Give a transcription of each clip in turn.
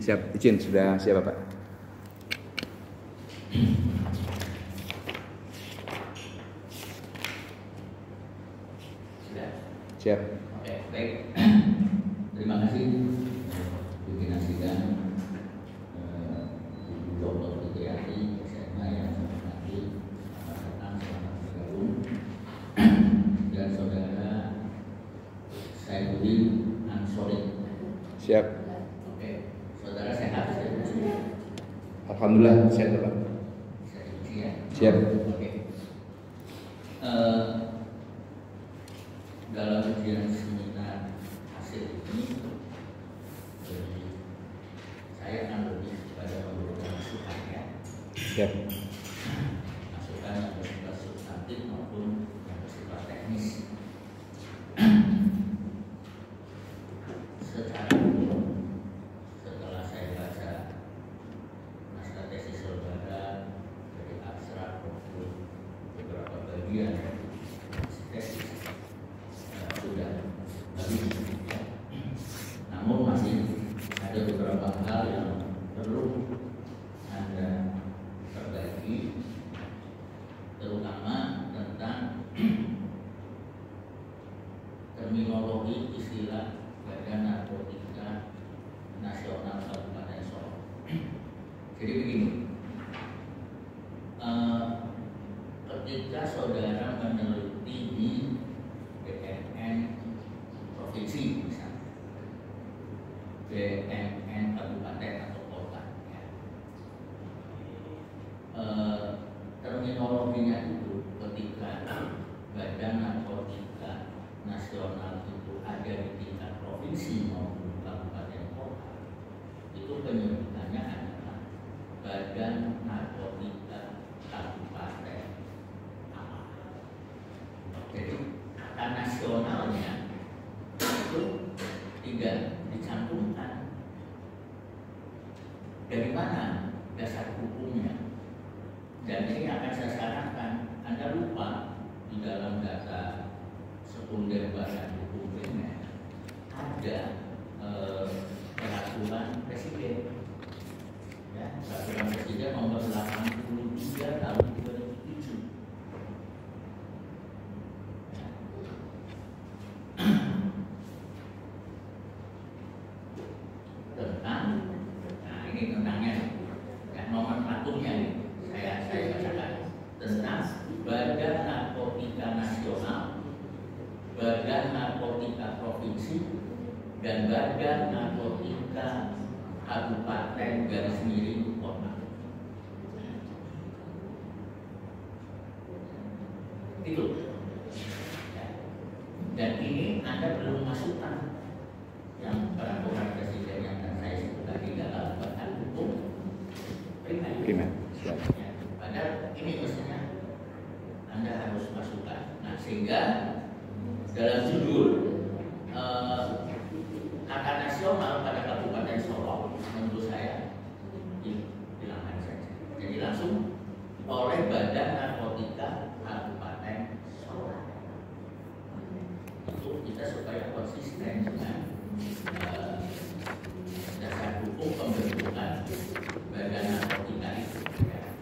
Siap, izin sudah siap Pak. Sudah? Siap. Oke, baik. Terima kasih pimpinan sidang Dr. Fitriati, SMA yang saya hormati, selamat datang, selamat bergabung, dan saudara Saifuddin Ansori. Siap. Oke, saudara sehat? Alhamdulillah sehat Pak. Siap. Oke. Dalam ujian seminar hasil ini, saya akan lebih kepada memberikan masukan ya. Siap. Masukan yang bersifat substantif maupun yang bersifat teknis. Secara umum, setelah saya baca naskah tesis saudara dari abstrak maupun beberapa bagian tesis, sudah bagus ya. Namun masih ada beberapa hal yang perlu Anda perbaiki, terutama tentang terminologi istilah Badan Narkotika Nasional Kabupaten Solok. Jadi begini, ketika saudara meneliti di BNN provinsi misalnya, BNN kabupaten atau kota ya. Terminologinya itu ketika Badan Narkotika Nasional itu ada di tingkat provinsi maupun kabupaten kota, itu penyebutannya adalah Badan Narkotika Kabupaten apa. Jadi kata nasionalnya itu tidak dicantumkan. Dari mana dasar hukumnya? Dan ini akan saya sarankan Anda lupa di dalam data sekunder badan hukum primer ada peraturan presiden, ya, peraturan presiden nomor 83 tahun 2007. Ya. Tentang, nah ini tentangnya, ya, nomor satunya ini saya bacakan tentang Badan Narkotika Nasional, Badan Narkotika Provinsi, dan Badan Narkotika Kabupaten garis miring kota. Itu. Ya. Dan ini Anda belum masukkan yang peraturan presiden yang saya sebut tadi dalam badan hukum primer. Siap. Ya. Padahal ini mestinya Anda harus masukkan. Nah, sehingga dalam judul kata nasional pada Kabupaten Solok menurut saya hilangkan saja. Jadi langsung oleh Badan Narkotika Kabupaten Solok. Itu kita supaya konsisten dengan dasar hukum pembentukan Badan Narkotika itu. Ya.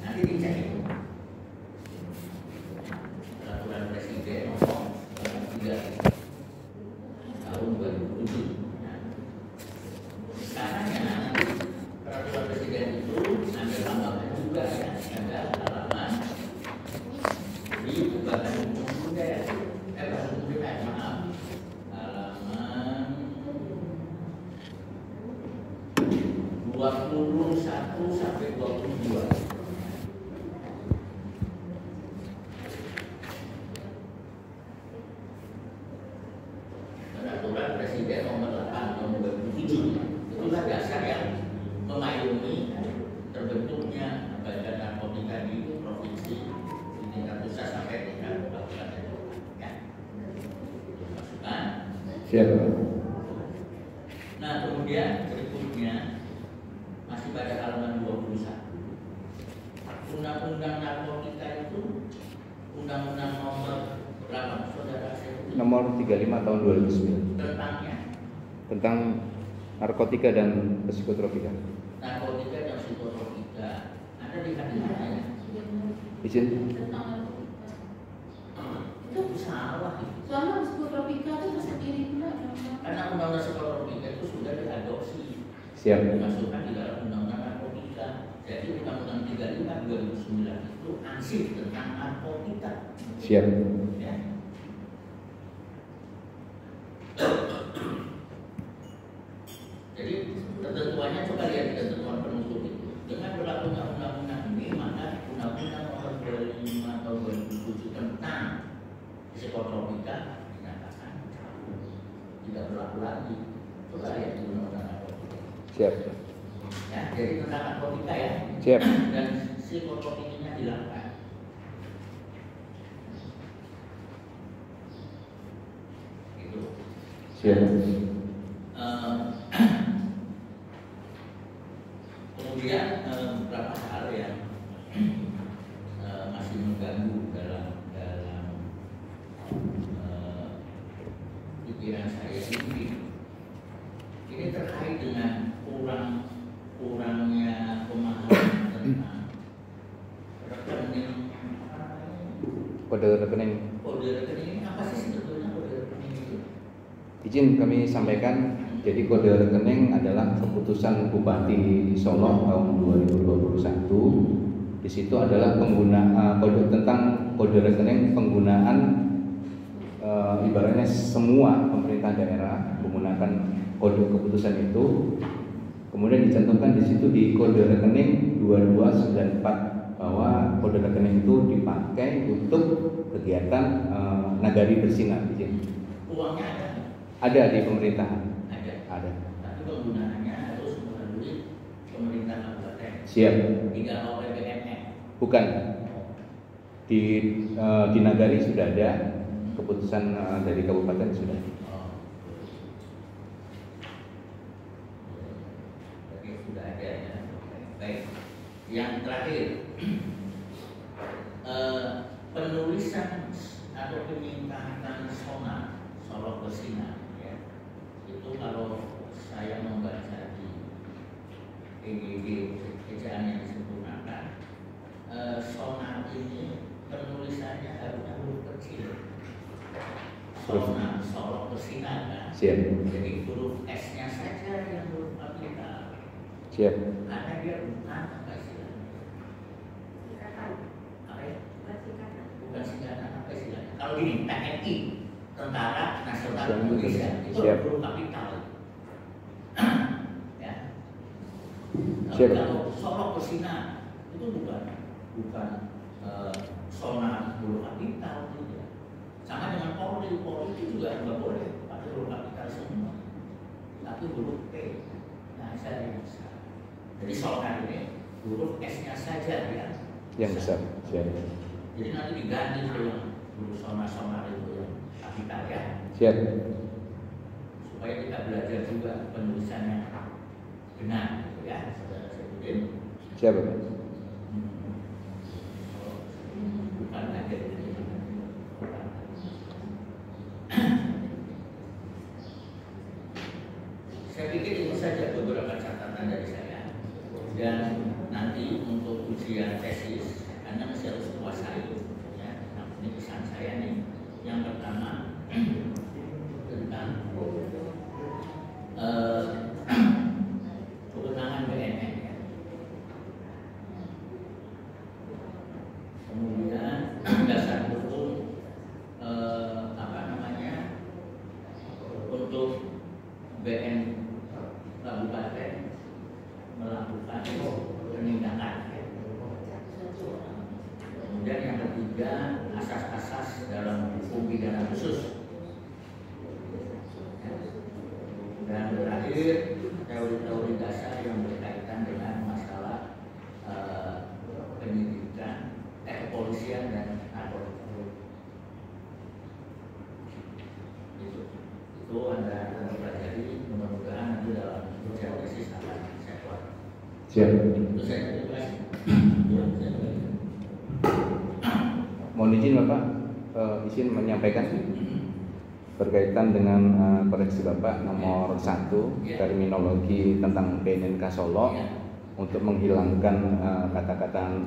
Nanti dicek itu. Peraturan Presiden nomor 3 tahun 2007. Nah, sekarang ya peraturan presiden itu Anda tambahkan juga ya, ada halaman di badan hukum budaya, badan hukum budaya, maaf, halaman 21 sampai 22. Peraturan Presiden nomor 8 tahun 2007. Itulah dasar yang memayungi terbentuknya Badan Narkotika di provinsi di tingkat pusat sampai tingkat kabupaten. Ya. Masukkan. Siap. Nah, kemudian berikutnya masih pada halaman 21. Undang-undang narkotika itu undang-undang nomor berapa, saudara? Nomor 35 tahun 2009 Tentangnya tentang Narkotika dan psikotropika. Narkotika dan psikotropika. Anda lihat di mana ya? Izin. Itu salah. Soalnya psikotropika itu tersendiri pula. Karena undang-undang psikotropika itu sudah diadopsi. Siap. Dimasukkan di dalam undang-undang narkotika. Jadi undang-undang 35 2009 itu ansih tentang narkotika. Siap. Ya. Jadi ketentuannya coba lihat ketentuan penutup itu. Dengan berlakunya undang-undang ini maka undang-undang nomor 25 tahun 2007 tentang psikotropika dinyatakan tidak berlaku lagi. Coba lihat di undang-undang narkotika. Siap. Ya, jadi tentang narkotika ya. Siap. Dan psikotropikanya hilangkan. Itu. Siap. Kemudian beberapa hal yang masih mengganggu dalam pikiran saya ini terkait dengan kurangnya pemahaman tentang rekening. Kode rekening. Kode rekening ini apa sih sebetulnya kode rekening itu? Izin kami sampaikan. Jadi kode rekening adalah keputusan Bupati Solo tahun 2021. Di situ adalah kode tentang kode rekening penggunaan ibaratnya semua pemerintah daerah menggunakan kode keputusan itu. Kemudian dicantumkan di situ di kode rekening 2294 bahwa kode rekening itu dipakai untuk kegiatan nagari bersinar. Uangnya ada? Ada di pemerintahan. Ada. Tapi penggunaannya harus melalui pemerintah kabupaten. Siap. Tidak oleh BNN. Bukan. Di Nagari sudah ada keputusan dari kabupaten sudah. Oh. Jadi sudah ada ya. Baik. Yang terakhir, penulisan atau penyimpanan sonar Solo bersinar. Itu kalau saya membaca di EGG ejaan yang disempurnakan, sonar ini penulisannya harusnya huruf kecil. Sonar, Solo bersinar kan? Siap. Jadi huruf S-nya saja yang huruf kapital. Siap. Karena dia bukan apa istilahnya? Apa ya? Bukan singkatan apa istilahnya? Kalau gini, TNI, Tentara Nasional Indonesia, itu huruf kapital. Ya. Kalau Solo bersinar itu bukan sonar huruf kapital gitu. Sama dengan Polri itu juga nggak boleh pakai huruf kapital semua, tapi huruf P. Nah, saya bisa. Jadi sonar ini huruf S-nya saja ya. Yang besar. Siap. Jadi nanti diganti yang huruf sonar itu yang kapital ya. Siap. Supaya kita belajar juga penulisannya benar gitu ya, saudara Saifuddin. Siap. Bukan aja. Saya pikir itu saja beberapa catatan dari saya. Dan nanti untuk ujian tesis Anda masih harus kuasai ya. Nah, ini pesan saya nih. Yang pertama tentang kewenangan BNN ya. Kemudian dasar hukum untuk BN kabupaten melakukan penindakan. Kemudian yang ketiga, asas-asas dalam hukum pidana khusus. Dan terakhir, teori-teori dasar yang berkaitan dengan masalah penyidikan, kepolisian dan narkotika. Itu Anda pelajari, mudah-mudahan nanti dalam ujian tesis akan saya keluar. Siap. Itu saya terima kasih. Mohon izin Bapak, izin menyampaikan. berkaitan dengan koreksi Bapak nomor 1 terminologi tentang BNNK Solo untuk menghilangkan kata-kata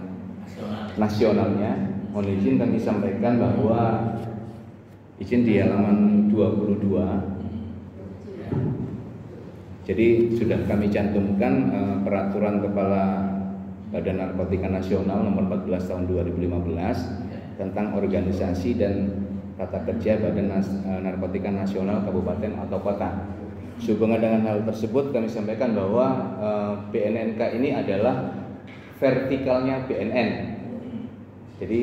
nasionalnya. Mohon izin kami sampaikan bahwa izin di halaman 22. Jadi sudah kami cantumkan peraturan Kepala Badan Narkotika Nasional nomor 14 tahun 2015 tentang organisasi dan tata kerja Badan Narkotika Nasional Kabupaten atau Kota. Sehubungan dengan hal tersebut kami sampaikan bahwa BNNK ini adalah vertikalnya BNN. Jadi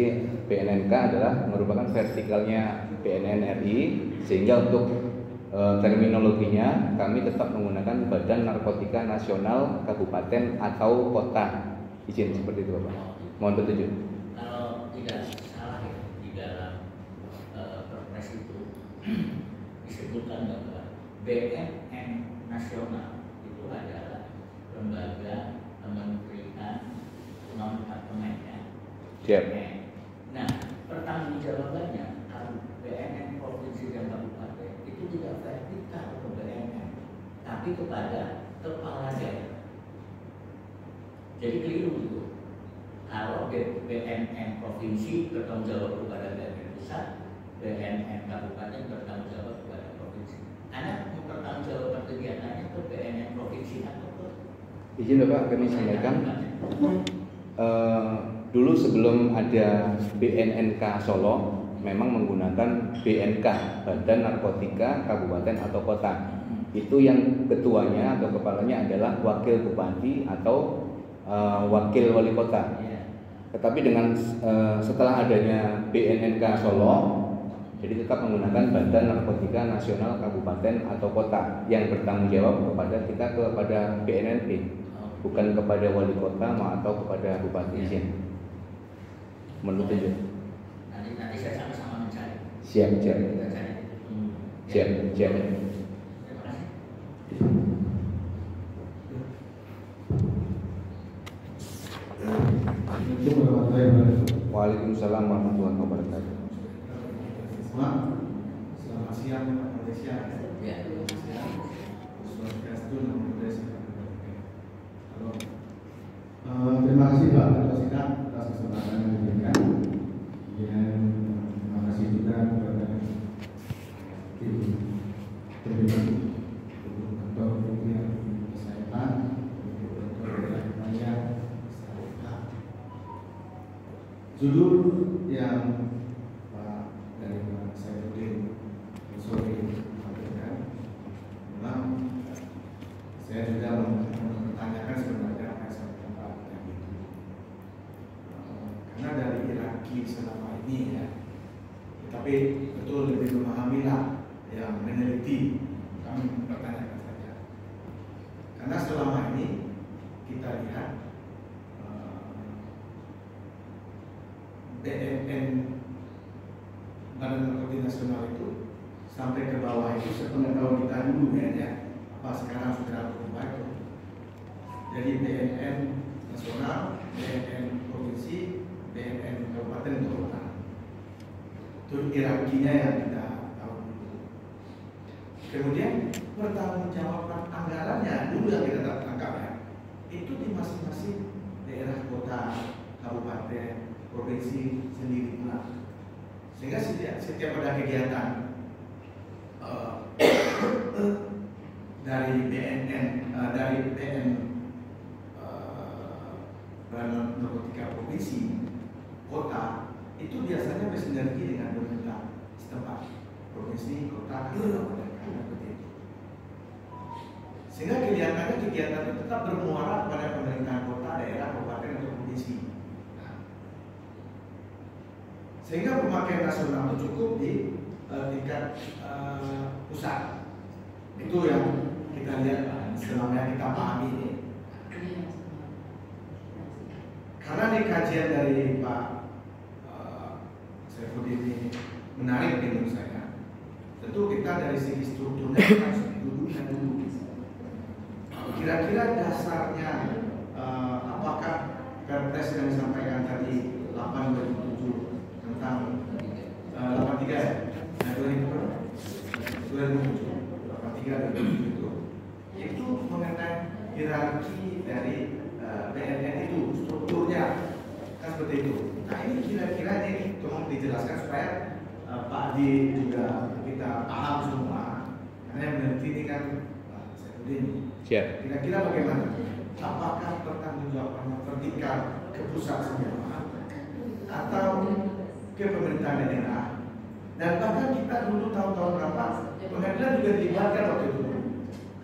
BNNK adalah merupakan vertikalnya BNN RI, sehingga untuk terminologinya kami tetap menggunakan Badan Narkotika Nasional Kabupaten atau Kota. Izin seperti itu Bapak. Mohon petunjuk. Kalau tidak salah ya, di dalam Perpres itu disebutkan bahwa BNN nasional itu adalah lembaga kementerian non departemennya. Siap. Nah, pertanggungjawabannya kalau BNN provinsi dan kabupaten itu tidak vertikal ke BNN, tapi kepada kepala daerah. Jadi keliru itu. Kalau BNN provinsi bertanggung jawab kepada BNN pusat, BNN kabupaten bertanggung jawab kepada provinsi. Anak bertanggung jawab kegiatannya ke BNN provinsi atau ke? Izin Bapak kami sampaikan. Dulu sebelum ada BNNK Solo, memang menggunakan BNK Badan Narkotika Kabupaten atau Kota. Itu yang ketuanya atau kepalanya adalah wakil bupati atau wakil wali kota. Tetapi dengan setelah adanya BNNK Solo, jadi tetap menggunakan Badan Narkotika Nasional Kabupaten atau Kota yang bertanggung jawab kepada BNNP, bukan kepada wali kota atau kepada bupati. Izin. Menurut itu. Nanti saya sama-sama mencari. Siap. Kita cari. Siap. Terima kasih. Waalaikumsalam warahmatullahi wabarakatuh. Selamat siang Pak Malaysia. Ya. Terima kasih Pak Ketua Sidang atas kesempatan yang diberikan. Dan terima kasih juga kepada tim terlibat Ketua Kementerian Kesehatan, Ketua Kementerian Kesehatan. Judul yang Pak dari Pak Saifuddin sore sampaikan, memang saya juga mempertanyakan sebenarnya apa yang saya katakan tadi itu. Karena dari hierarki selama ini ya, tapi betul lebih memahami lah yang meneliti, kami mempertanyakan saja. Karena selama ini kita lihat BNN Badan Narkotika Nasional itu sampai ke bawah itu sepengetahuan kita dulu ya, apa sekarang sudah berubah itu. Jadi BNN nasional, BNN provinsi, BNN kabupaten atau kota. Itu hierarkinya yang kita tahu dulu. Kemudian pertanggungjawaban anggarannya dulu yang kita tangkap ya, itu di masing-masing daerah, kota, kabupaten, provinsi sendiri pula. Sehingga setiap ada kegiatan dari BNN Badan Narkotika Provinsi, kota, itu biasanya bersinergi dengan pemerintah setempat, provinsi, kota, kabupaten, seperti itu. Sehingga kelihatannya kegiatan itu tetap bermuara pada pemerintahan kota, daerah, kabupaten, atau provinsi. Sehingga pemakaian nasional itu cukup di tingkat pusat. Itu yang kita lihat selama yang kita pahami ini. Karena di kajian dari Pak Saifuddin ini menarik menurut saya. Tentu kita dari segi strukturnya harus dulu. Kira-kira dasarnya apakah Perpres yang disampaikan tadi 8/2007 tentang 83 ya, 2000 itu mengenai hierarki dari BNN itu, strukturnya kan seperti itu. Nah ini kira-kira ini tolong dijelaskan supaya Pak Adi juga kita paham semua. Karena yang meneliti ini kan Saifuddin. Siap. Kira-kira bagaimana? Apakah pertanggungjawabannya vertikal ke pusat semua atau ke pemerintah daerah? Dan bahkan kita dulu tahun-tahun berapa pengadilan juga dilibatkan waktu itu,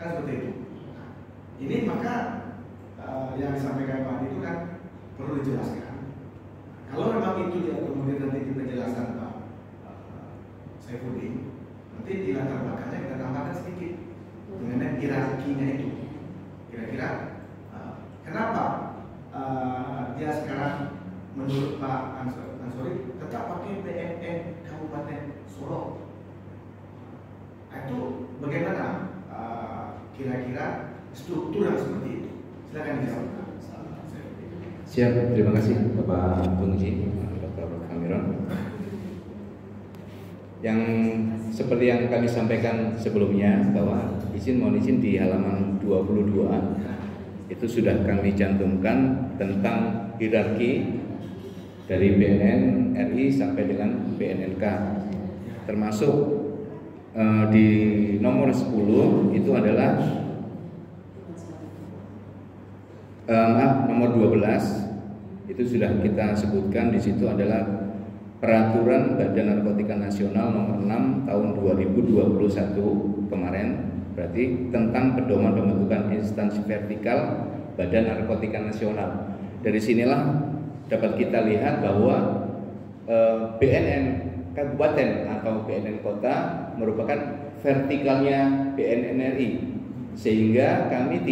kan seperti itu. Ini maka yang disampaikan Pak Adi itu kan perlu dijelaskan. Kalau memang itu ya kemudian nanti di penjelasan Pak Saifuddin, nanti di latar belakangnya kita tambahkan sedikit mengenai hierarkinya itu. Kira-kira kenapa dia sekarang menurut Pak Ansori tetap pakai BNN Kabupaten Solo? Itu bagaimana kira-kira struktur yang seperti itu? Silakan dijawab. Siap, terima kasih Bapak Pungji, Dr. Kamiron. Yang seperti yang kami sampaikan sebelumnya bahwa mohon izin di halaman 22 itu sudah kami cantumkan tentang hierarki dari BNN RI sampai dengan BNNK, termasuk di nomor 10 itu adalah nomor 12 itu sudah kita sebutkan. Di situ adalah Peraturan Badan Narkotika Nasional nomor 6 tahun 2021 kemarin, berarti tentang pedoman pembentukan instansi vertikal Badan Narkotika Nasional. Dari sinilah dapat kita lihat bahwa BNN Kabupaten atau BNN Kota merupakan vertikalnya BNN RI, sehingga kami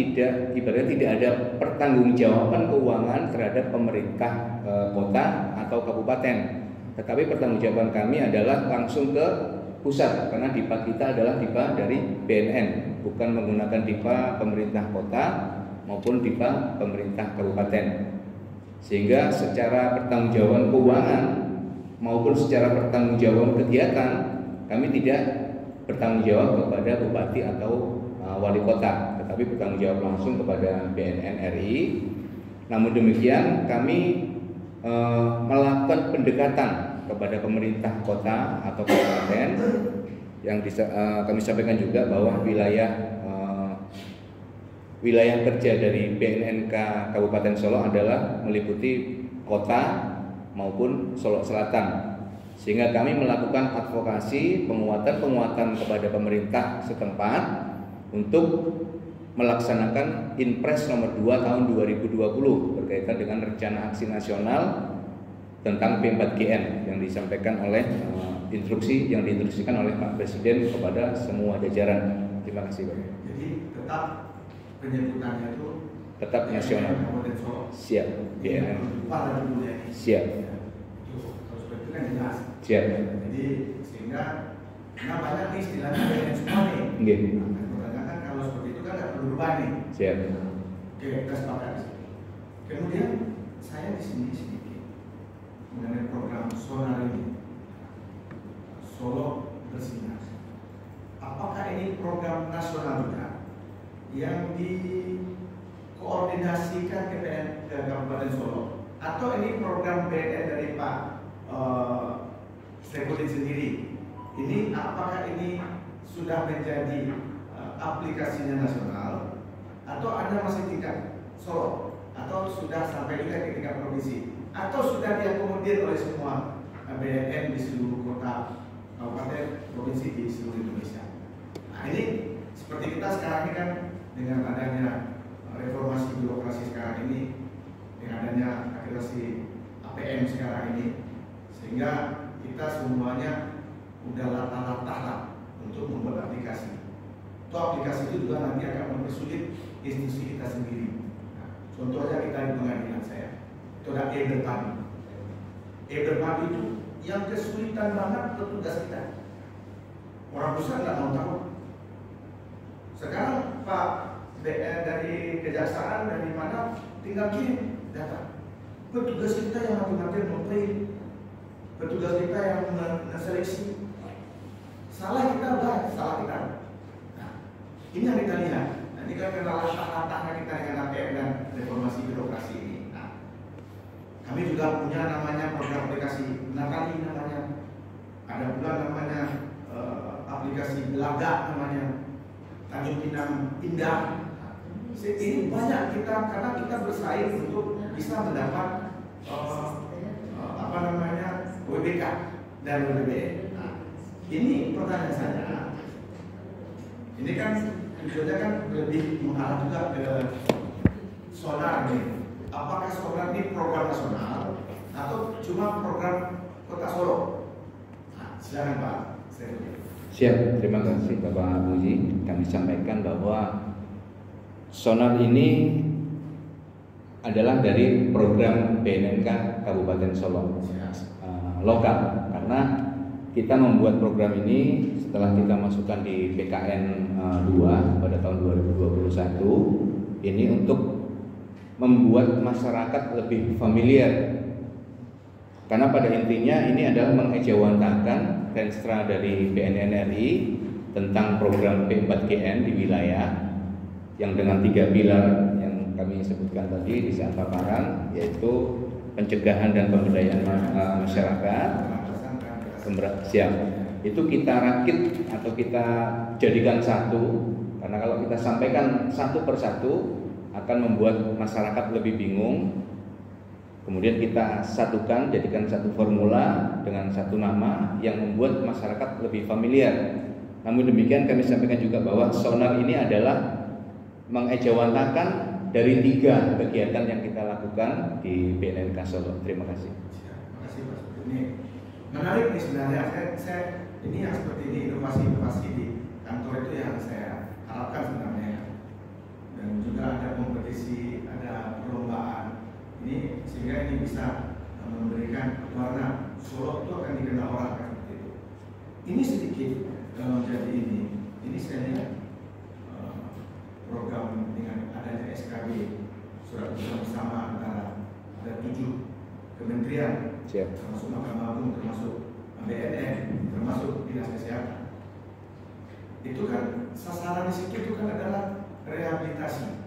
ibaratnya tidak ada pertanggungjawaban keuangan terhadap pemerintah kota atau kabupaten, tetapi pertanggungjawaban kami adalah langsung ke pusat, karena DIPA kita adalah DIPA dari BNN, bukan menggunakan DIPA pemerintah kota maupun DIPA pemerintah kabupaten, sehingga secara pertanggungjawaban keuangan maupun secara pertanggungjawaban kegiatan kami tidak bertanggung jawab kepada bupati atau wali kota, tetapi bertanggung jawab langsung kepada BNN RI. Namun demikian kami melakukan pendekatan kepada pemerintah kota atau kabupaten yang kami sampaikan juga bahwa wilayah kerja dari BNNK Kabupaten Solo adalah meliputi kota maupun Solo Selatan, sehingga kami melakukan advokasi penguatan kepada pemerintah setempat untuk melaksanakan Inpres nomor 2 tahun 2020 berkaitan dengan rencana aksi nasional tentang P4GN yang disampaikan oleh yang diinstruksikan oleh Pak Presiden kepada semua jajaran. Terima kasih, Pak. Jadi tetap penyebutannya itu tetap nasional. Siap. BNN. Siap. Terus itu kan jelas. Siap. Jadi sehingga banyak nih istilahnya BNN semua nih. Nggih. Kalau seperti itu kan nggak perlu berubah nih. Siap. Oke, kita sepakat. Kemudian saya di sini sedikit mengenai program sonar ini, Solo Bersinar. Apakah ini program nasional juga yang dikoordinasikan ke Kabupaten Solo, atau ini program BNN dari Pak Saifuddin sendiri? Ini apakah ini sudah menjadi aplikasinya nasional, atau Anda masih tingkat Solo, atau sudah sampai juga ke tingkat provinsi, atau sudah diakomodir oleh semua BNN di seluruh kota, kabupaten, provinsi di seluruh Indonesia? Nah ini seperti kita sekarang ini kan dengan adanya reformasi birokrasi sekarang ini, dengan adanya akreditasi APM sekarang ini, sehingga kita semuanya udah latah-latah untuk membuat aplikasi. Itu aplikasi itu juga nanti akan mempersulit institusi kita sendiri. Nah, contohnya kita di pengadilan saya, itu ada e-bertani. E-bertani itu yang kesulitan banget petugas kita. Orang besar nggak mau tahu. Sekarang Pak dari kejaksaan dari mana tinggal kirim data. Petugas kita yang mati-matian memprint, petugas kita yang menseleksi. Salah kita, salah kita. Ini yang kita lihat. Nah, ini kan karena latar-latarnya kita dengan APM dan reformasi birokrasi ini. Nah, kami juga punya namanya program aplikasi Nakali namanya, ada pula namanya aplikasi Belaga namanya, Tanjung Pinang Indah. Ini banyak kita karena kita bersaing untuk bisa mendapat WBK dan WBBN. Nah, ini pertanyaan saya. Ini kan tujuannya kan lebih mengarah juga ke sonar ini. Apakah sonar ini program nasional atau cuma program Kota Solo? Nah, silakan Pak. Siap, terima kasih Bapak Muji. Kami sampaikan bahwa sonar ini adalah dari program BNNK Kabupaten Solo lokal, karena kita membuat program ini setelah kita masukkan di PKN 2 pada tahun 2021 ini untuk membuat masyarakat lebih familiar, karena pada intinya ini adalah mengejawantakan renstra dari BNN RI tentang program P4GN di wilayah yang dengan 3 pilar yang kami sebutkan tadi di saat paparan, yaitu pencegahan dan pemberdayaan masyarakat. Siap. Itu kita rakit atau kita jadikan satu, karena kalau kita sampaikan satu persatu akan membuat masyarakat lebih bingung. Kemudian kita satukan, jadikan satu formula dengan satu nama yang membuat masyarakat lebih familiar. Namun demikian kami sampaikan juga bahwa sonar ini adalah mengejawantakan dari 3 kegiatan yang kita lakukan di BNNK Solo. Terima kasih. Terima kasih Pak. Ini menarik nih sebenarnya. Saya ini yang seperti ini, inovasi-inovasi di kantor itu yang saya harapkan sebenarnya. Dan juga ada kompetisi, ada perlombaan. Ini sehingga ini bisa memberikan warna Solo itu akan dikenal orang seperti itu. Ini sedikit menjadi ini saya lihat program dengan adanya SKB, surat keputusan bersama antara ada 7 kementerian, termasuk Mahkamah Agung, termasuk BNN, termasuk Dinas Kesehatan. Itu kan sasaran di situ itu kan adalah rehabilitasi,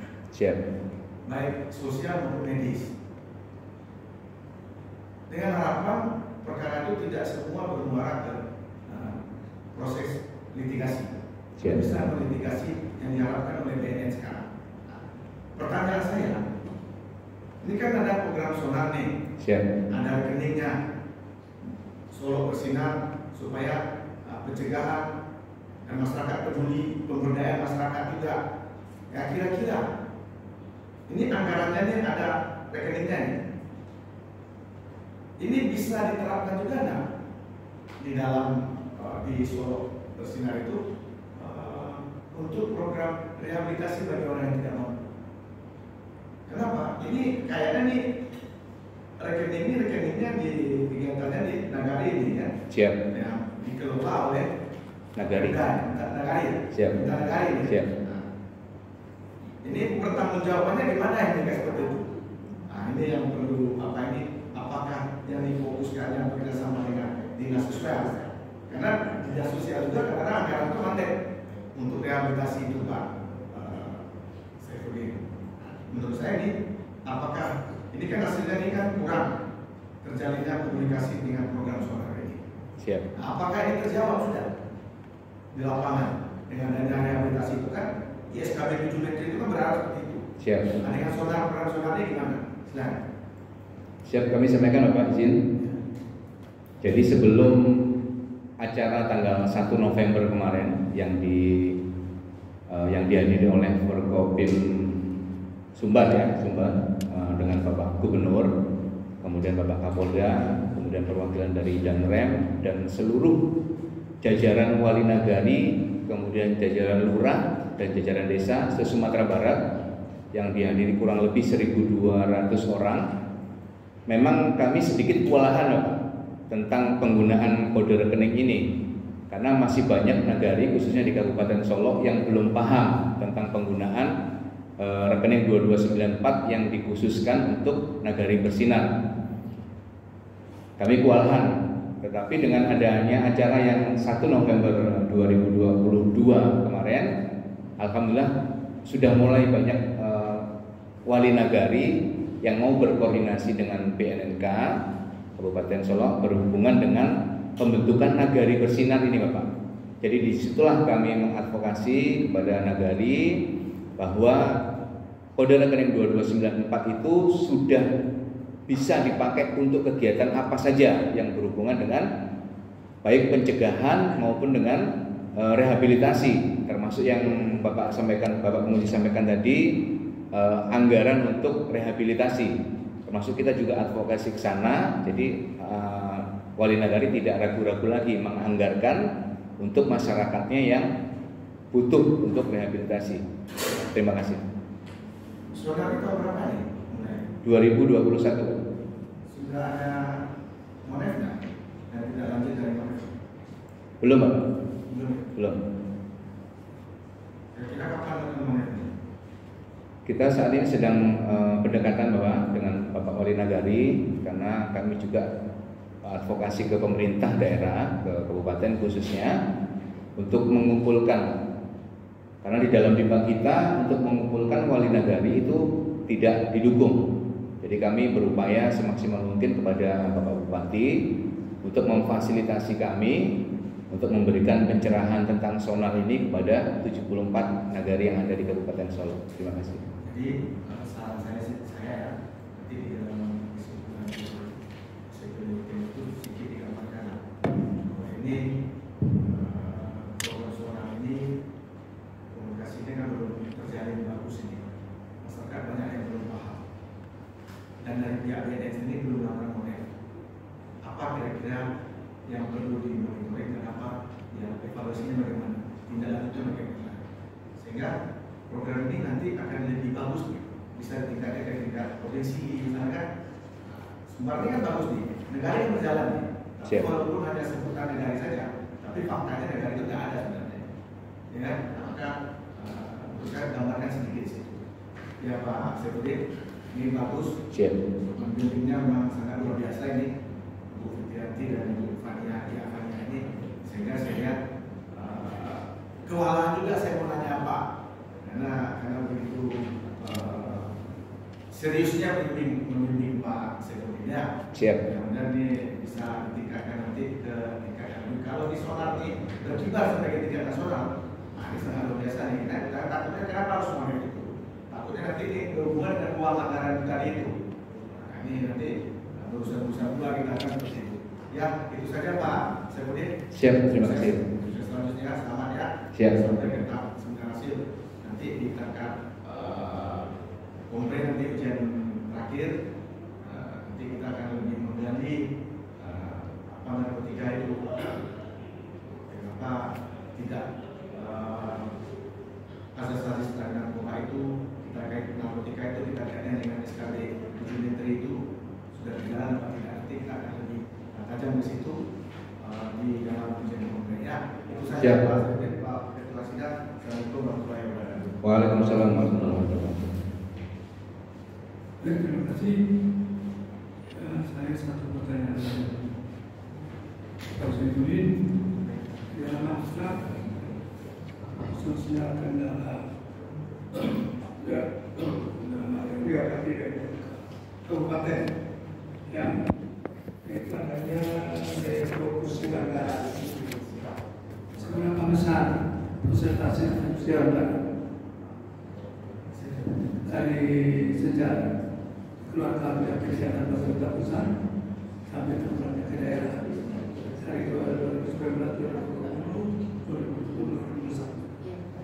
baik sosial maupun medis. Dengan harapan perkara itu tidak semua bermuara ke proses litigasi. Bisa melitigasi yang diharapkan oleh BNN sekarang. Pertanyaan saya, ini kan ada program sonar nih, ada rekeningnya, Solo bersinar supaya pencegahan dan masyarakat peduli, pemberdayaan masyarakat juga. Ya kira-kira ini anggarannya nih ada rekeningnya nih. Ini bisa diterapkan juga nggak di dalam di Solo bersinar itu? Untuk program rehabilitasi bagi orang yang tidak mampu. Kenapa? Ini kayaknya nih rekeningnya kegiatannya di Nagari ini ya. Yang dikelola oleh Nagari. Nagari. Nah, ini pertanggungjawabannya gimana ini kayak seperti itu? Nah, ini yang perlu apakah yang difokuskan yang bekerjasama dengan dinas sosial? Karena dinas sosial juga karena anggaran itu mandek untuk rehabilitasi itu Pak Saifuddin. Menurut saya ini apakah ini kan hasilnya ini kan kurang terjalinnya komunikasi dengan program sonar ini. Apakah ini terjawab sudah di lapangan dengan dana rehabilitasi itu kan ISKB 7 Menteri itu kan berarti seperti itu. Nah, dengan program sonarnya gimana? Silakan. Siap, kami sampaikan Bapak izin. Jadi sebelum acara tanggal 1 November kemarin yang dihadiri oleh Forkopim Sumbar dengan Bapak Gubernur, kemudian Bapak Kapolda, kemudian perwakilan dari Danrem dan seluruh jajaran wali nagari, kemudian jajaran lurah dan jajaran desa se-Sumatera Barat yang dihadiri kurang lebih 1.200 orang. Memang kami sedikit kewalahan Bapak tentang penggunaan kode rekening ini, karena masih banyak nagari khususnya di Kabupaten Solo yang belum paham tentang penggunaan rekening 2294 yang dikhususkan untuk nagari bersinar. Kami kewalahan, tetapi dengan adanya acara yang 1 November 2022 kemarin, alhamdulillah sudah mulai banyak wali nagari yang mau berkoordinasi dengan BNNK Kabupaten Solok berhubungan dengan pembentukan nagari bersinar ini Bapak. Jadi disitulah kami mengadvokasi kepada nagari bahwa kode rekening 2294 itu sudah bisa dipakai untuk kegiatan apa saja yang berhubungan dengan baik pencegahan maupun dengan rehabilitasi, termasuk yang Bapak Penguji sampaikan tadi, anggaran untuk rehabilitasi, termasuk kita juga advokasi ke sana. Jadi wali nagari tidak ragu-ragu lagi menganggarkan untuk masyarakatnya yang butuh untuk rehabilitasi. Terima kasih. Saudara tahu berapa nih? 2021. Sudah ada monef nggak? Dan tidak lanjut dari monef? Belum Pak? Belum. Kira-kira kapan akan monef? Kita saat ini sedang pendekatan Bapak dengan Bapak Wali Nagari, karena kami juga advokasi ke pemerintah daerah, ke kabupaten khususnya, untuk mengumpulkan, karena di dalam bimbang kita untuk mengumpulkan wali nagari itu tidak didukung. Jadi kami berupaya semaksimal mungkin kepada Bapak Bupati untuk memfasilitasi kami untuk memberikan pencerahan tentang sonar ini kepada 74 nagari yang ada di Kabupaten Solo. Terima kasih. Jadi saran saya nanti di dalam kesimpulan itu sedikit digambarkan bahwa ini program sonar ini komunikasinya kan belum terjalin bagus ini. Masyarakat banyak yang belum paham. Dan dari pihak BNN sendiri belum melakukan monef. Apa kira-kira yang perlu dimonitoring dan apa ya evaluasinya bagaimana, tindak lanjutnya bagaimana, sehingga program ini nanti akan lebih bagus nih, bisa ditingkatkan ke tingkat provinsi misalkan. Sumbar ini kan bagus nih, negara yang berjalan nih, tapi walaupun hanya sebutan negara saja, tapi faktanya negara itu tidak ada sebenarnya, ya kan? Maka saya gambarkan sedikit situ. Ya Pak Sefudin, ini bagus. Membimbingnya memang sangat luar biasa ini, Bu Fitrianti dan Bu Fania ini, sehingga saya lihat kewalahan juga saya mau nanya apa, karena begitu seriusnya membimbing Pak Sefudin ya. Kemudian ini bisa ditingkatkan nanti ke tingkat nasional. Kalau di sonar ini berkibar sebagai tingkat nasional, ini sangat luar biasa nih. Nah, takutnya kenapa harus monef itu? Takutnya nanti ini berhubungan dengan uang anggaran tadi itu. Nah, ini nanti berusaha pula kita akan seperti itu. Ya, itu saja Pak Sefudin. Siap, terima kasih. Selanjutnya selamat ya. Siap. Sampai ke tahap hasil nanti di tingkat komplain nanti ujian terakhir. Nanti kita akan lebih menggali apa narkotika itu, kenapa tidak asas-asas dari narkoba itu, kita kait narkotika itu kita kaitkan dengan SKD 7 Menteri itu sudah berjalan atau tidak, nanti kita akan lebih tajam di situ di dalam ujian komplain ya. Itu saja Pak Ketua Sidang. Assalamualaikum warahmatullahi wabarakatuh. Waalaikumsalam warahmatullahi wabarakatuh. Terima kasih. Saya satu pertanyaan Pak Sefudin, dalam abstrak khususnya kendala kabupaten yang adanya fokus anggaran, seberapa besar persentase fungsi anggaran dari sejak keluar kebijakan pemerintah pusat sampai turunnya ke daerah dari 2019, 2020, 2021.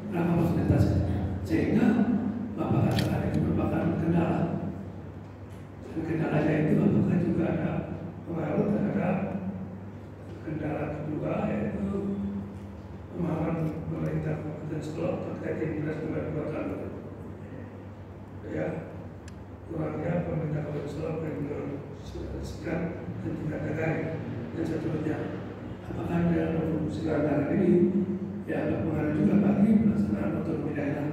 Berapa persentase? Sehingga Bapak katakan itu merupakan kendala. Dan kendalanya itu apakah juga ada pengaruh terhadap kendala kedua, yaitu pemahaman pemerintah Kabupaten Solo terkait dengan pembuatan ya, kurangnya pemerintah Kabupaten Solo menginstruksikan dan tidak terkait dan seterusnya. Apakah dalam fungsi anggaran ini ya ada pengaruh juga bagi pelaksanaan otonomi daerah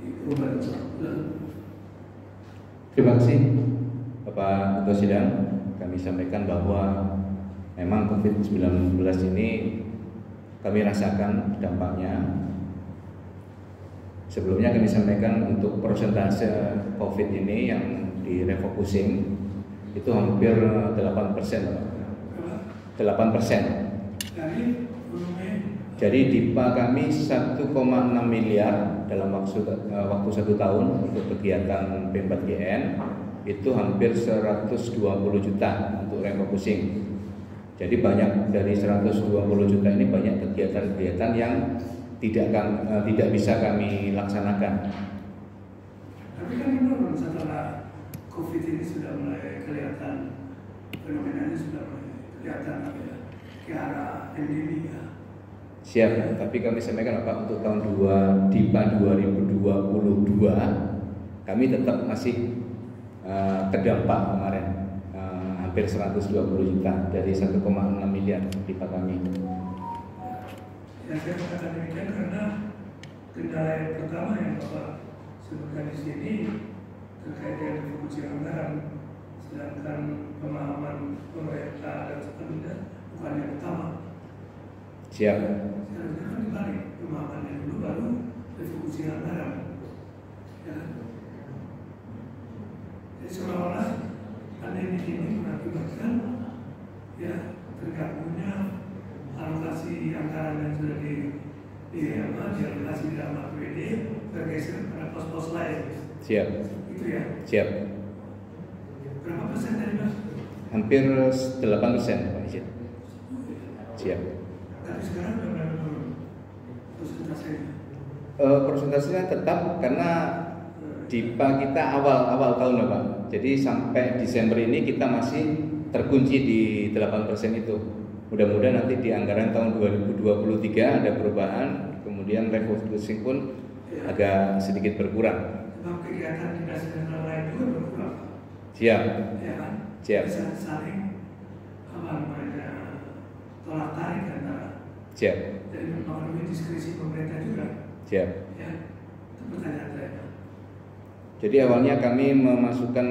di Kabupaten Solo? Terima kasih Bapak Ketua Sidang. Kami sampaikan bahwa memang COVID-19 ini kami rasakan dampaknya Sebelumnya kami sampaikan untuk persentase COVID ini yang direfocusing itu hampir 8%. 8%. Dari volume Jadi DIPA kami 1,6 miliar dalam waktu 1 tahun untuk kegiatan P4GN, itu hampir 120 juta untuk refocusing. Jadi banyak dari 120 juta ini banyak kegiatan-kegiatan yang tidak bisa kami laksanakan. Tapi kan menurun setelah COVID ini sudah mulai kelihatan, fenomenanya sudah mulai kelihatan apa ya, ke arah endemi ya. Siap, tapi kami sampaikan Pak, untuk tahun DIPA 2022 kami tetap masih terdampak kemarin, hampir 120 juta dari 1,6 miliar DIPA kami. Ya, saya mengatakan demikian karena kendala yang pertama yang Bapak sebutkan di sini terkait dengan distribusi anggaran, sedangkan pemahaman pemerintah dan sebagainya bukan yang utama. Siap. Seharusnya kan dibalik, pemahamannya dulu baru distribusi anggaran. Ya. Jadi seolah-olah pandemi ini mengakibatkan ya tergabungnya alokasi anggaran yang sudah dialokasi dalam APBD bergeser pada pos-pos lain. Siap. Itu ya. Siap. Berapa persen tadi Mas? Hampir 8% Pak Izin. Siap. Tapi sekarang sudah berapa turun persentasenya? Persentasenya tetap karena DIPA kita awal tahun ya Pak. Jadi sampai Desember ini kita masih terkunci di 8% itu. Mudah-mudahan nanti di anggaran tahun 2023 ada perubahan, kemudian refocusing pun agak sedikit berkurang. Sebab kegiatan dinas dan lain juga berkurang. Siap. Ya kan? Siap. Bisa saling tolak tarik antara. Siap. Jadi mempengaruhi diskresi pemerintah juga. Siap. Ya, itu pertanyaan saya. Jadi awalnya kami memasukkan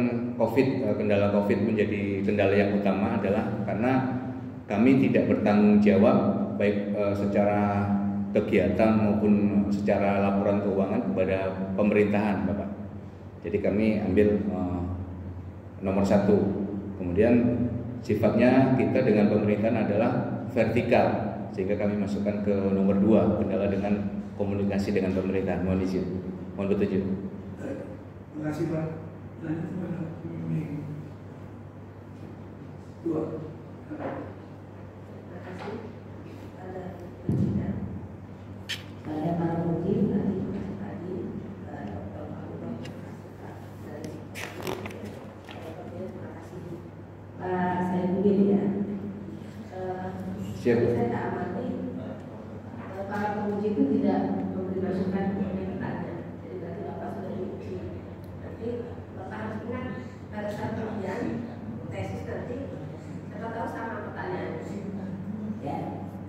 kendala COVID menjadi kendala yang utama adalah karena kami tidak bertanggung jawab baik secara kegiatan maupun secara laporan keuangan kepada pemerintahan, Bapak. Jadi kami ambil nomor 1. Kemudian sifatnya kita dengan pemerintahan adalah vertikal, sehingga kami masukkan ke nomor 2, kendala dengan komunikasi dengan pemerintahan. Mohon izin, mohon petunjuk. Terima kasih Pak. Lanjut kepada pembimbing 2. Terima kasih pada Presiden, pada para penguji, tadi Dr. Pak dari terima kasih Pak saya begini ya. Siap. Saya tak amati para penguji itu tidak memberi masukan mengenai petanya. Jadi berarti Bapak sudah diuji. Nanti Bapak harus ingat pada saat ujian tesis nanti siapa tahu sama pertanyaannya. Ya.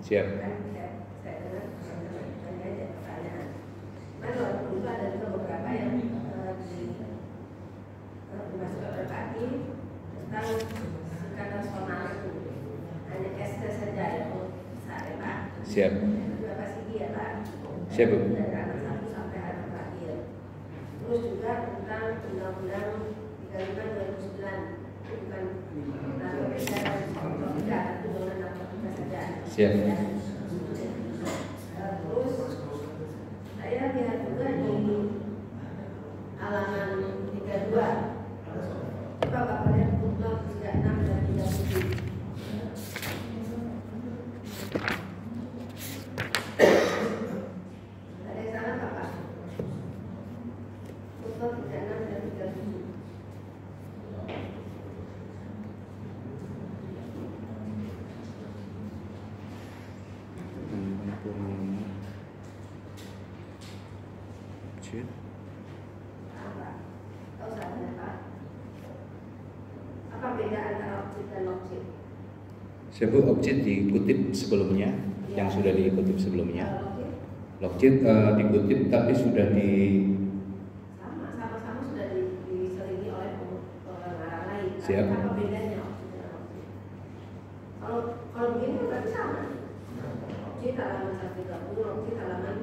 Siap. Kan saya dengar ada pertanyaan. Mana walaupun itu ada juga beberapa yang dimasukkan oleh Pak Adi tentang sikap personal itu hanya S saja itu saya Pak. Siap. Berapa segi ya Pak? Siap, Bu. Dari anak 1 sampai anak terakhir. Terus juga tentang Undang-Undang 35/2009 itu bukan narkotika dan narkotika, tapi undang-undang narkotika saja. Siap. Ya. Terus saya lihat juga di halaman 32. Coba Bapak lihat Undang 36 dan 37. Ada yang salah nggak Pak? Undang 36 dan 37. Apa? Tahu saja Pak? Apa beda antara objek dan objek? Sebut objek dikutip sebelumnya, yang sudah dikutip sebelumnya. Kalau objek Objek dikutip tapi sudah sama-sama sudah diselingi oleh pengarang lain. Siap. Apa bedanya objek dan objek? Kalau begini kan berarti sama. Objek halaman 130, objek halaman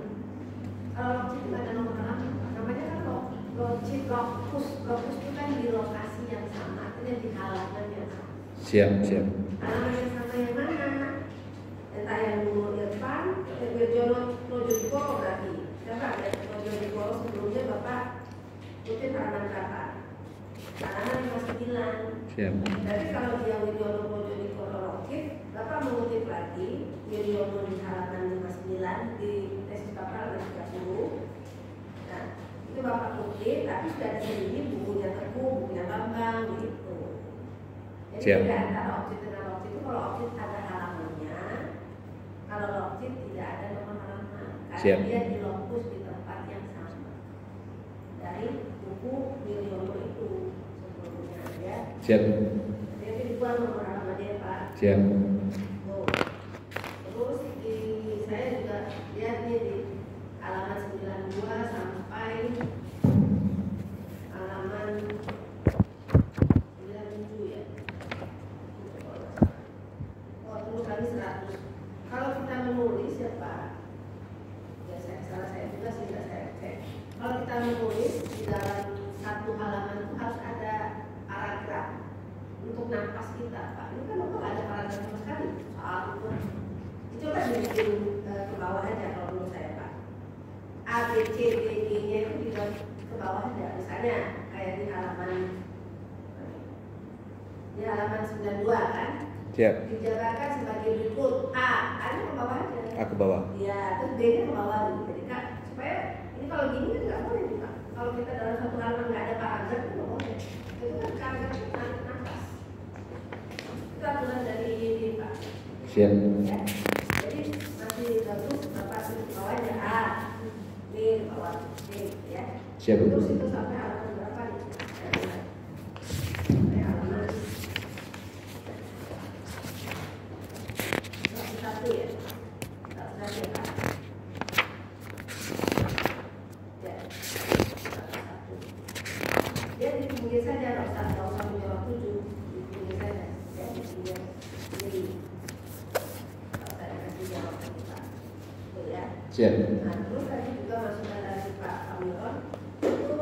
kalau objek itu ada nomor 8 lokus itu kan di lokasi yang sama, artinya di halaman yang sama. Siap, siap. Halaman yang sama yang mana? Entah yang dulu Irfan, Wirjono Projonegoro berarti. Siapa ada Projonegoro sebelumnya Bapak ikutin halaman berapa? Halaman 59. Siap. Tapi kalau dia Wirjono Projonegoro Rokit, Bapak mengutip lagi Wirjono di halaman 59 di tesis Bapak halaman 30. Nah, itu Bapak kutip, tapi sudah ada sendiri bukunya Teguh, bukunya Bambang gitu. Jadi Siap. beda antara objek dengan objek itu, kalau objek ada halamannya, kalau objek tidak ada nomor halaman, karena Siap. dia di lokus di tempat yang sama dari buku Wirjono itu sebelumnya ya. Siap. Jadi dibuat nomor halamannya Pak. Siap. Tuh. Terus saya juga lihat nih di halaman 92 sampai halaman 97 ya. Oh, tunggu kali 100. Kalau kita menulis ya Pak, ya salah saya juga sih, tidak saya cek. Kalau kita menulis di dalam satu halaman itu harus ada paragraf untuk nafas kita Pak. Ini kan Bapak ada paragraf sama sekali soal itu. Coba dibikin ke bawah aja kalau menurut saya Pak. A, B, C, D, G nya itu dibuat ke bawah aja. Misalnya kayak di halaman 92 kan. Siap. Dijabarkan sebagai berikut. A nya ke bawah aja. A ke bawah. Iya, terus B nya ke bawah gitu. Jadi kan supaya ini kalau gini kan nggak boleh nih Pak. Kalau kita dalam satu halaman nggak ada paragraf itu nggak boleh. Itu kan paragraf itu narik nafas. Itu aturan dari ini Pak. Siap. Ya. Jadi masih bagus Bapak tulis ke bawah aja A, B ke bawah B ya. Siap. Terus itu sampai halaman berapa nih? Sampai halaman 101 ya. 101 ya Pak. Ya. 101. Ya di pinggir saja, nggak usah menjawab 7, di pinggir saja. Ya di pinggir sendiri. Siap. Nah, terus tadi juga masukan dari Pak Amiron itu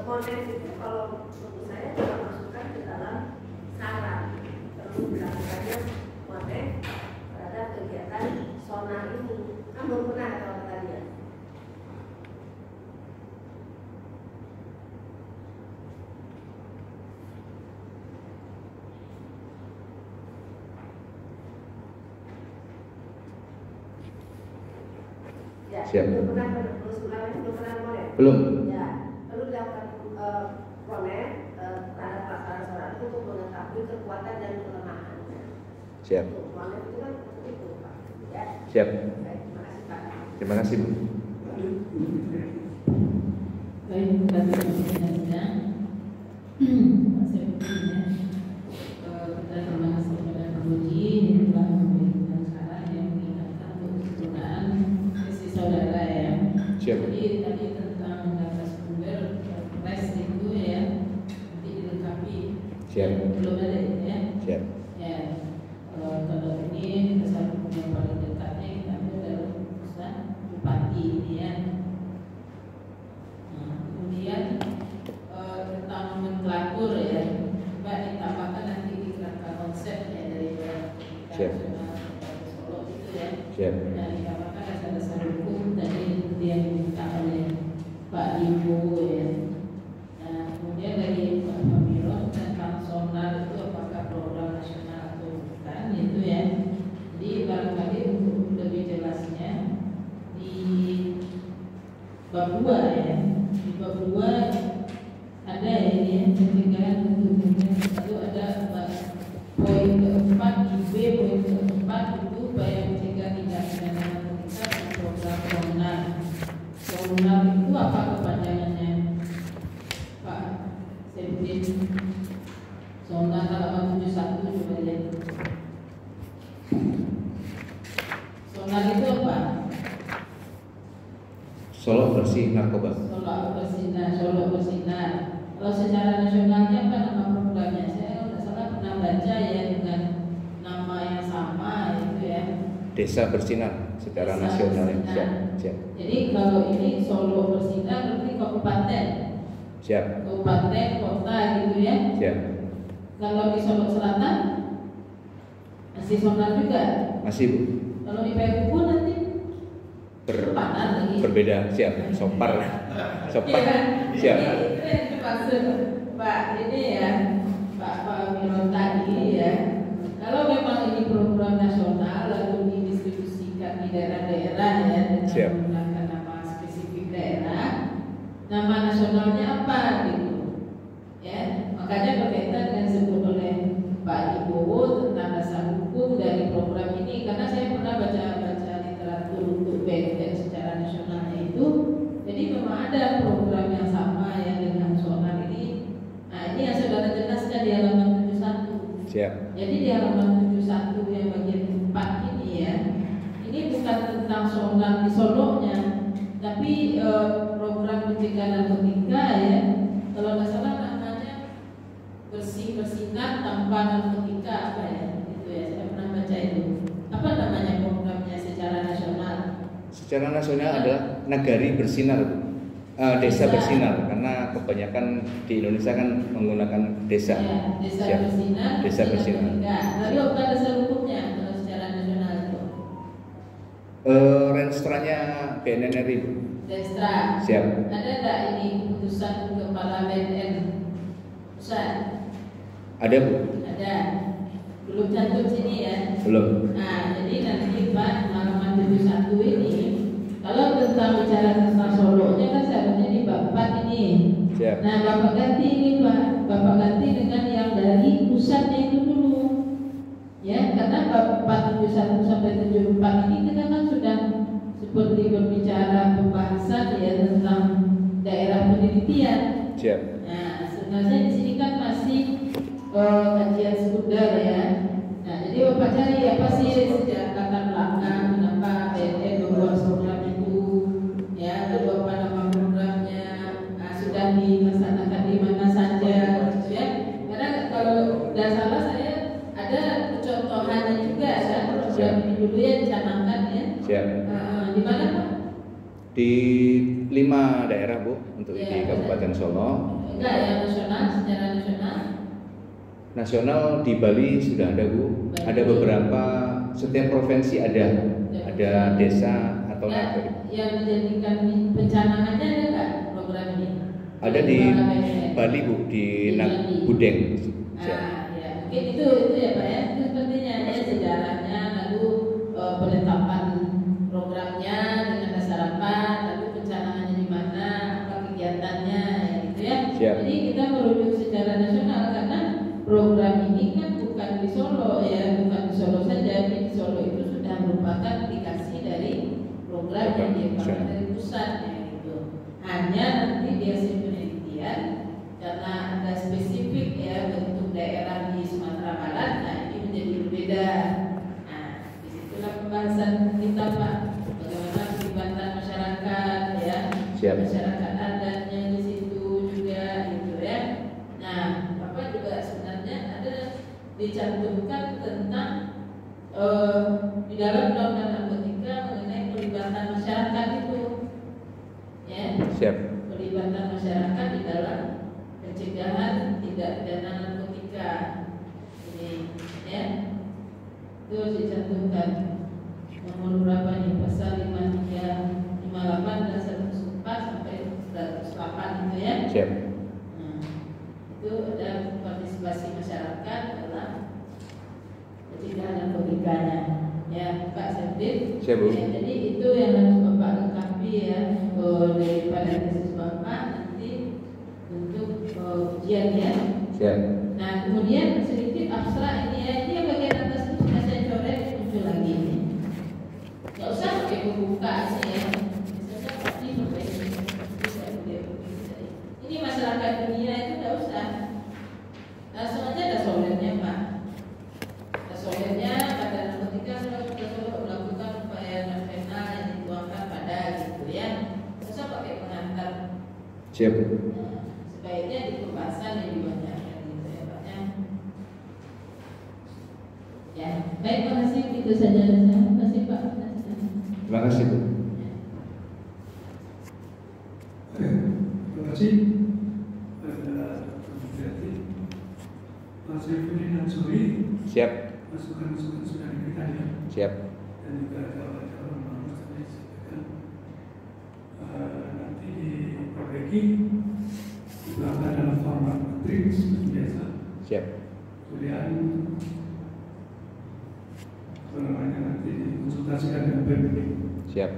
monet itu kalau menurut saya juga masukkan ke dalam saran perlu dilakukannya monet terhadap kegiatan sonar ini. Kan belum pernah kalau tadi ya. Ya, Siap. belum pernah monet. Belum. Ya, perlu dilakukan monet terhadap pelaksanaan sonar itu untuk mengetahui kekuatan dan kelemahan. Siap. Monet itu kan itu Pak. Ya. Siap. Baik, terima kasih Pak. Terima kasih Bu. Baik, terima kasih Pak. Saya begini kita terima kasih kepada Pak Budi yang telah memberikan saran yang mengingatkan untuk penggunaan sesi saudara ya. Siap. Jadi tadi tentang data sumber res itu ya nanti dilengkapi. Siap. Belum ada ya. Siap. Ya. Kalau ini dasar hukum yang paling dekatnya kita ambil dari Pusat Bupati ini ya. Nah, kemudian tentang nomenklatur ya, coba ditambahkan nanti di kerangka konsep ya dari Siap. Solo itu ya. Siap. Dan ditambahkan dasar-dasar hukum tadi yang diminta oleh Pak Ibu ya. Nah, kemudian dari Pak Pamiron tentang sonar itu apakah program nasional atau bukan itu ya. Jadi barangkali untuk lebih jelasnya di bab 2 ya. Di bab 2 ada ya ini pencegahan itu ada poin keempat di B, poin keempat itu upaya mencegah tindak pidana narkotika dan program sonar. Sonar itu apa kepanjangannya Pak Septin? Sonar halaman 71 coba lihat. Sonar itu apa? Solo bersih narkoba. Solo bersinar. Kalau secara nasionalnya apa nama programnya? Saya kalau tidak salah pernah baca ya dengan nama yang sama itu ya. Desa bersinar secara Desa nasional. bersinar. Siap. Siap. Jadi kalau ini Solo bersinar berarti kabupaten. Siap. kabupaten, kota gitu ya. Siap. Kalau di Solo Selatan masih sonal juga. Masih Bu. Kalau di PUB nanti panas lagi. Berbeda. Siap. Sopar. Sopar. Iya, Siap. Itu yang dimaksud Pak ini ya, Pak Miron tadi ya. Kalau memang ini program nasional lalu didistribusikan di daerah-daerah ya dengan Siap. menggunakan nama spesifik daerah, nama nasionalnya apa gitu, ya. Makanya berkaitan dengan disebut oleh Pak Ibowo tentang dasar hukum dari program ini, karena saya pernah baca literatur untuk BNN secara nasionalnya itu. Jadi memang ada program yang sama ya dengan nasional ini. Nah ini yang saudara jelaskan di halaman 71. Siap. Jadi di halaman 71 yang bagian 4 ini ya, ini bukan tentang soal di Solonya, tapi program pencegahan narkotika ya. Kalau nggak salah namanya bersihkan tanpa narkotika apa ya, itu ya saya pernah baca itu. Apa namanya programnya secara nasional? Secara nasional adalah Nagari Bersinar, Bu. Desa bersinar, karena kebanyakan di Indonesia kan menggunakan desa. Ya, desa Siap. bersinar. Desa bersinar. Lalu apa dasar hukumnya kalau secara nasional itu? Renstranya BNN RI, Bu. Destra. Siap. Ada nggak ini keputusan kepala BNN pusat? Ada Bu? Ada. Belum cantum sini ya. Belum. Nah, jadi nanti Pak halaman 71 ini, kalau tentang bicara tentang Solonya kan seharusnya di bab 4 ini. Siap. Nah, Bapak ganti ini Pak, Bapak ganti dengan yang dari pusatnya itu dulu. Ya, karena bab 471 sampai 74 ini kita kan sudah seperti berbicara pembahasan ya tentang daerah penelitian. Siap. Nah, sebenarnya di sini kan masih kajian sekunder ya. Nah, jadi Bapak cari apa sih sejak latar belakang kenapa BNN membuat program itu, ya, lalu apa nama programnya, sudah dilaksanakan di mana saja, gitu ya. Karena kalau tidak salah saya ada contohannya juga ya, program ini dulu ya dicanangkan ya. Siap. Di mana Pak? Di 5 daerah Bu untuk Ya, di Kabupaten Solo. Enggak ya, nasional, secara nasional. Nasional di Bali sudah ada Bu. Ada beberapa, setiap provinsi ada desa atau Nah, nagari. yang dijadikan pencanangannya ada nggak program ini? Ada di BNN. Bali Bu, di Bali. Budeng. Siap. Ya, mungkin itu ya Pak ya, itu sepertinya ya sejarahnya, lalu penetapan programnya dengan dasar apa, lalu pencanangannya di mana, apa kegiatannya, ya gitu ya. Siap. Jadi kita merujuk secara nasional karena program ini kan bukan di Solo ya, bukan di Solo saja, tapi di Solo itu sudah merupakan aplikasi dari program yang dievaluasi dari pusat ya gitu. Hanya nanti di hasil penelitian karena ada spesifik ya bentuk daerah di Sumatera Barat, nah ini menjadi berbeda. Nah, disitulah pembahasan kita Pak, bagaimana pelibatan masyarakat ya, Siap. masyarakat adatnya di situ juga gitu ya. Nah, Bapak juga sebenarnya ada dicantumkan tentang di dalam undang-undang narkotika mengenai pelibatan masyarakat itu, ya. Siap. Pelibatan masyarakat di dalam pencegahan tindak pidana narkotika ini, ya. Itu dicantumkan nomor berapa nih, pasal 53, 58 dan 104 sampai 108 itu ya. Siap. Itu ada partisipasi masyarakat dalam pencegahan narkotikanya, ya Pak Septin. Siap, Bu. Ya, jadi itu yang harus Bapak lengkapi ya daripada tesis Bapak nanti untuk ujian ya. Siap. Nah kemudian sedikit abstrak ini ya, ini yang bagian atas itu sudah saya coret muncul lagi ini. Nggak usah pakai buka sih ya. Misalnya pasti ini masyarakat dunia itu nggak usah. Langsung aja ada soalnya Pak. Ada soalnya pada narkotika sudah melakukan upaya nasional yang dituangkan pada gitu ya. Nggak usah pakai pengantar. Siap. Nah, sebaiknya di pembahasan yang dibanyakan gitu ya Pak ya. Ya, baik, makasih itu saja. Terima kasih Pak. Terima kasih Bu. Terima kasih. Pak Saifuddin dan Suri, Siap. masukan-masukan sudah diberikan ya. Siap. Dan juga jawaban-jawaban bagus tadi disampaikan. Nanti diperbaiki, dilakukan dalam format matriks seperti biasa. Siap. Kemudian apa namanya nanti dikonsultasikan dengan PBB. Siap.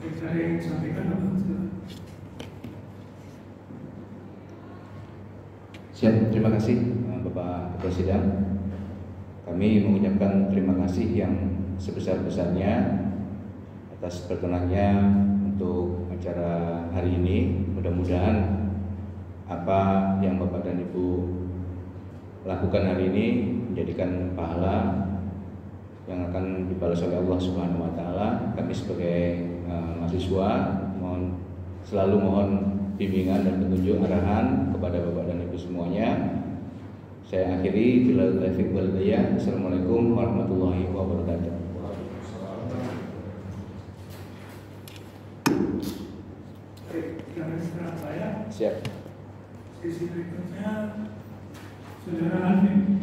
Ada yang disampaikan apa? Siap, terima kasih Bapak Ketua Sidang. Kami mengucapkan terima kasih yang sebesar-besarnya atas perkenannya untuk acara hari ini. Mudah-mudahan apa yang Bapak dan Ibu lakukan hari ini menjadikan pahala yang akan dibalas oleh Allah Subhanahu wa taala. Kami sebagai mahasiswa selalu mohon bimbingan dan petunjuk arahan kepada Bapak dan Ibu semuanya. Saya akhiri bila taufiq wal hidayah. Assalamualaikum warahmatullahi wabarakatuh. Karena sekarang saya Siap. sesi berikutnya Saudara Alvin.